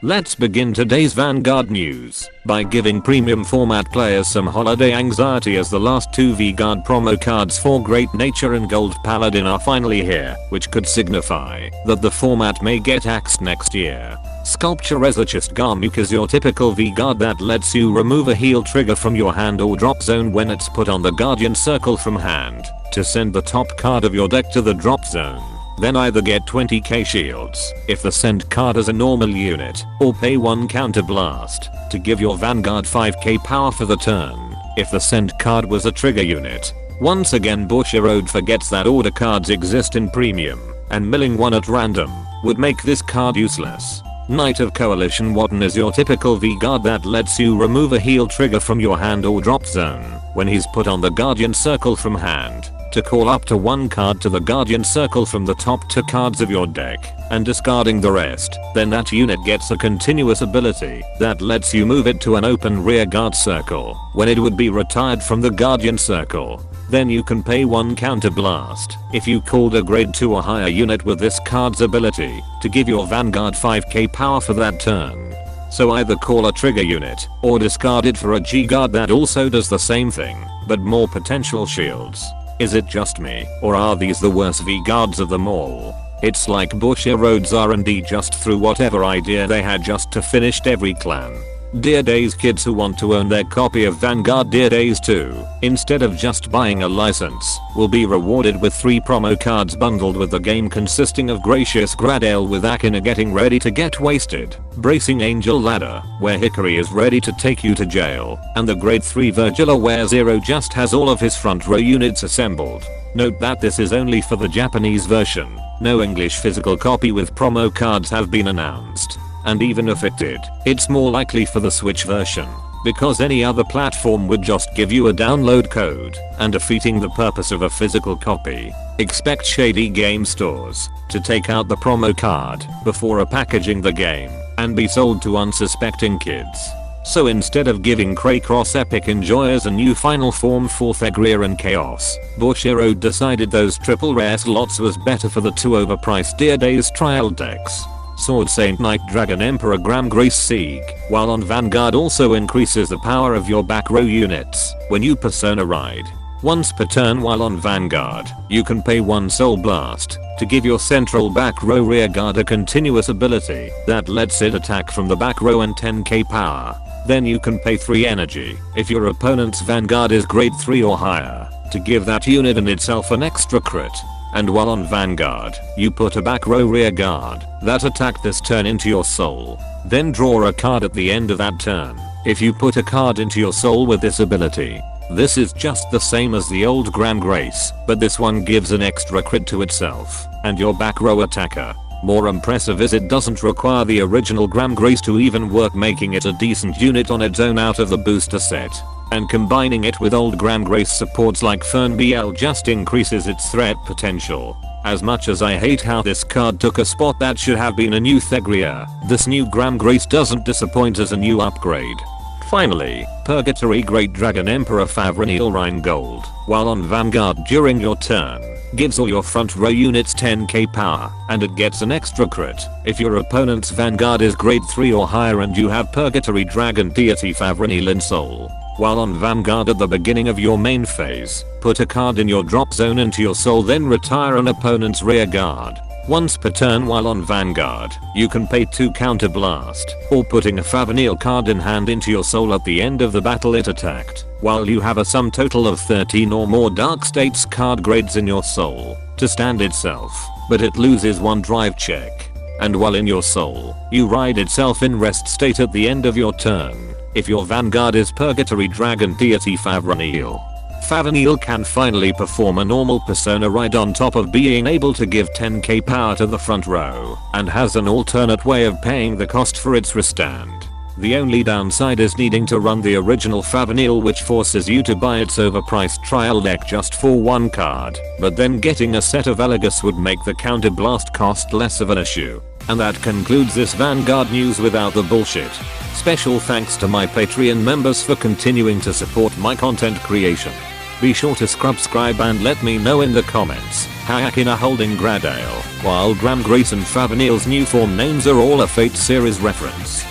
Let's begin today's Vanguard news by giving premium format players some holiday anxiety as the last two Vanguard promo cards for Great Nature and Gold Paladin are finally here, which could signify that the format may get axed next year. Sculpture Researchist Garmuk is your typical Vanguard that lets you remove a heal trigger from your hand or drop zone when it's put on the Guardian Circle from hand to send the top card of your deck to the drop zone. Then either get 20k shields if the sent card is a normal unit, or pay 1 counter blast to give your Vanguard 5k power for the turn if the sent card was a trigger unit. Once again Bushiroad forgets that order cards exist in premium, and milling one at random would make this card useless. Knight of Coalition Wotton is your typical Vanguard that lets you remove a heal trigger from your hand or drop zone when he's put on the Guardian Circle from hand to call up to 1 card to the Guardian Circle from the top 2 cards of your deck and discarding the rest. Then that unit gets a continuous ability that lets you move it to an open rear guard circle when it would be retired from the Guardian Circle. Then you can pay 1 counter blast if you called a grade 2 or higher unit with this card's ability to give your Vanguard 5k power for that turn. So either call a trigger unit or discard it for a G-guard that also does the same thing but more potential shields. Is it just me, or are these the worst V-guards of them all? It's like Bushiroad's R&D just threw whatever idea they had just to finish every clan. Dear Days kids who want to own their copy of Vanguard Dear Days 2, instead of just buying a license, will be rewarded with 3 promo cards bundled with the game consisting of Gracious Gradale with Akina getting ready to get wasted, Bracing Angel Ladder, where Hickory is ready to take you to jail, and the grade 3 Virgila where Zero just has all of his front row units assembled. Note that this is only for the Japanese version. No English physical copy with promo cards have been announced. And even if it did, it's more likely for the Switch version, because any other platform would just give you a download code and defeating the purpose of a physical copy. Expect shady game stores to take out the promo card before packaging the game and be sold to unsuspecting kids. So instead of giving Craycross Epic enjoyers a new final form for Thegria and Chaos, Bushiroad decided those triple rare slots was better for the 2 overpriced Dear Days trial decks. Sword Saint Knight Dragon Emperor Gramgrace Sieg, while on Vanguard also increases the power of your back row units when you persona ride. Once per turn while on Vanguard, you can pay 1 Soul Blast to give your central back row rear guard a continuous ability that lets it attack from the back row and 10k power. Then you can pay 3 energy if your opponent's Vanguard is grade 3 or higher to give that unit and itself an extra crit. And while on Vanguard, you put a back row rear guard that attack this turn into your soul. Then draw a card at the end of that turn if you put a card into your soul with this ability. This is just the same as the old Gramgrace, but this one gives an extra crit to itself and your back row attacker. More impressive is it doesn't require the original Gramgrace to even work, making it a decent unit on its own out of the booster set. And combining it with old Gramgrace supports like Favrneel just increases its threat potential. As much as I hate how this card took a spot that should have been a new Thegria, this new Gramgrace doesn't disappoint as a new upgrade. Finally, Purgatory Great Dragon Emperor Favrneel Rheingold, while on Vanguard during your turn, gives all your front row units 10k power, and it gets an extra crit if your opponent's Vanguard is grade 3 or higher and you have Purgatory Dragon Deity Favrneel in soul. While on Vanguard at the beginning of your main phase, put a card in your drop zone into your soul, then retire an opponent's rear guard. Once per turn while on Vanguard, you can pay 2 counter blast, or putting a Faverneel card in hand into your soul at the end of the battle it attacked, while you have a sum total of 13 or more Dark States card grades in your soul to stand itself, but it loses 1 drive check. And while in your soul, you ride itself in rest state at the end of your turn. If your Vanguard is Purgatory Dragon Deity Favrneel. Faverneel can finally perform a normal persona ride on top of being able to give 10k power to the front row, and has an alternate way of paying the cost for its restand. The only downside is needing to run the original Favrneel, which forces you to buy its overpriced trial deck just for 1 card, but then getting a set of Elegus would make the counter blast cost less of an issue. And that concludes this Vanguard news without the bullshit. Special thanks to my Patreon members for continuing to support my content creation. Be sure to subscribe and let me know in the comments. Hayakina holding Gradale, while Gramgrace and Faverneel's new form names are all a Fate series reference.